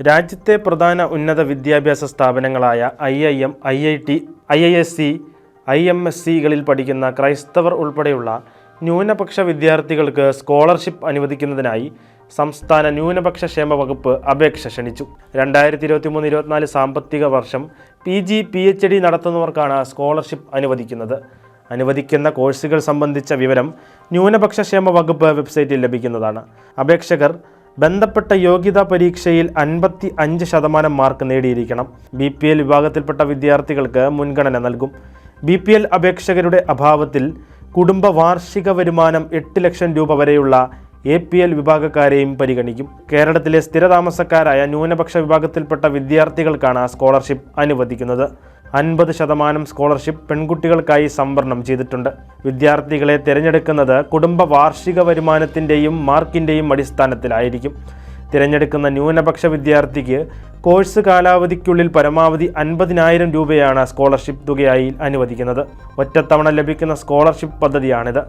രാജ്യത്തെ പ്രധാന ഉന്നത വിദ്യാഭ്യാസ സ്ഥാപനങ്ങളായ IIM, IIT, IISc, IMScകളിൽ പഠിക്കുന്ന ക്രൈസ്തവർ ഉൾപ്പെടെയുള്ള ന്യൂനപക്ഷ വിദ്യാർത്ഥികൾക്ക് സ്കോളർഷിപ്പ് അനുവദിക്കുന്നതിനായി സംസ്ഥാന ന്യൂനപക്ഷ ക്ഷേമ വകുപ്പ് അപേക്ഷ ക്ഷണിച്ചു. 2023-24 സാമ്പത്തിക വർഷം PG, PhD നടത്തുന്നവർക്കാണ് സ്കോളർഷിപ്പ് അനുവദിക്കുന്നത്. അനുവദിക്കുന്ന കോഴ്സുകൾ സംബന്ധിച്ച വിവരം ന്യൂനപക്ഷ ക്ഷേമ വകുപ്പ് വെബ്സൈറ്റിൽ ലഭിക്കുന്നതാണ്. അപേക്ഷകർ ബന്ധപ്പെട്ട യോഗ്യതാ പരീക്ഷയിൽ 55% മാർക്ക് നേടിയിരിക്കണം. BPL വിഭാഗത്തിൽപ്പെട്ട വിദ്യാർത്ഥികൾക്ക് മുൻഗണന നൽകും. BPL അപേക്ഷകരുടെ അഭാവത്തിൽ കുടുംബ വാർഷിക വരുമാനം 8 ലക്ഷം രൂപ വരെയുള്ള APL വിഭാഗക്കാരെയും പരിഗണിക്കും. കേരളത്തിലെ സ്ഥിരതാമസക്കാരായ ന്യൂനപക്ഷ വിഭാഗത്തിൽപ്പെട്ട വിദ്യാർത്ഥികൾക്കാണ് സ്കോളർഷിപ്പ് അനുവദിക്കുന്നത്. 50% സ്കോളർഷിപ്പ് പെൺകുട്ടികൾക്കായി സംവരണം ചെയ്തിട്ടുണ്ട്. വിദ്യാർത്ഥികളെ തിരഞ്ഞെടുക്കുന്നത് കുടുംബ വാർഷിക വരുമാനത്തിൻ്റെയും മാർക്കിൻ്റെയും അടിസ്ഥാനത്തിലായിരിക്കും. തിരഞ്ഞെടുക്കുന്ന ന്യൂനപക്ഷ വിദ്യാർത്ഥിക്ക് കോഴ്സ് കാലാവധിക്കുള്ളിൽ പരമാവധി 50,000 രൂപയാണ് സ്കോളർഷിപ്പ് തുകയായി അനുവദിക്കുന്നത്. ഒറ്റത്തവണ ലഭിക്കുന്ന സ്കോളർഷിപ്പ് പദ്ധതിയാണിത്.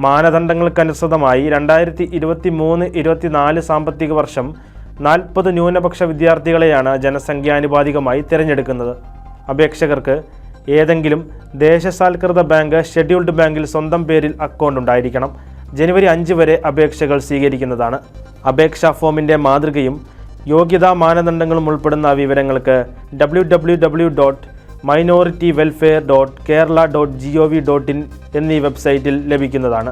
മാനദണ്ഡങ്ങൾക്കനുസൃതമായി 2023-24 സാമ്പത്തിക വർഷം 40 ന്യൂനപക്ഷ വിദ്യാർത്ഥികളെയാണ് ജനസംഖ്യാനുപാതികമായി തിരഞ്ഞെടുക്കുന്നത്. അപേക്ഷകർക്ക് ഏതെങ്കിലും ദേശസാൽകൃത ബാങ്ക്, ഷെഡ്യൂൾഡ് ബാങ്കിൽ സ്വന്തം പേരിൽ അക്കൗണ്ട് ഉണ്ടായിരിക്കണം. ജനുവരി 5 വരെ അപേക്ഷകൾ സ്വീകരിക്കുന്നതാണ്. അപേക്ഷാ ഫോമിൻ്റെ മാതൃകയും യോഗ്യതാ മാനദണ്ഡങ്ങളും ഉൾപ്പെടുന്ന വിവരങ്ങൾക്ക് www.minorityWelfare.kerala.gov.in എന്നീ വെബ്സൈറ്റിൽ ലഭിക്കുന്നതാണ്.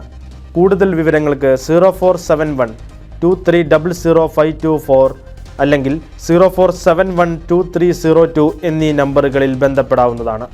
കൂടുതൽ വിവരങ്ങൾക്ക് 047123000524 അല്ലെങ്കിൽ 04712302 എന്നീ നമ്പറുകളിൽ ബന്ധപ്പെടാവുന്നതാണ്.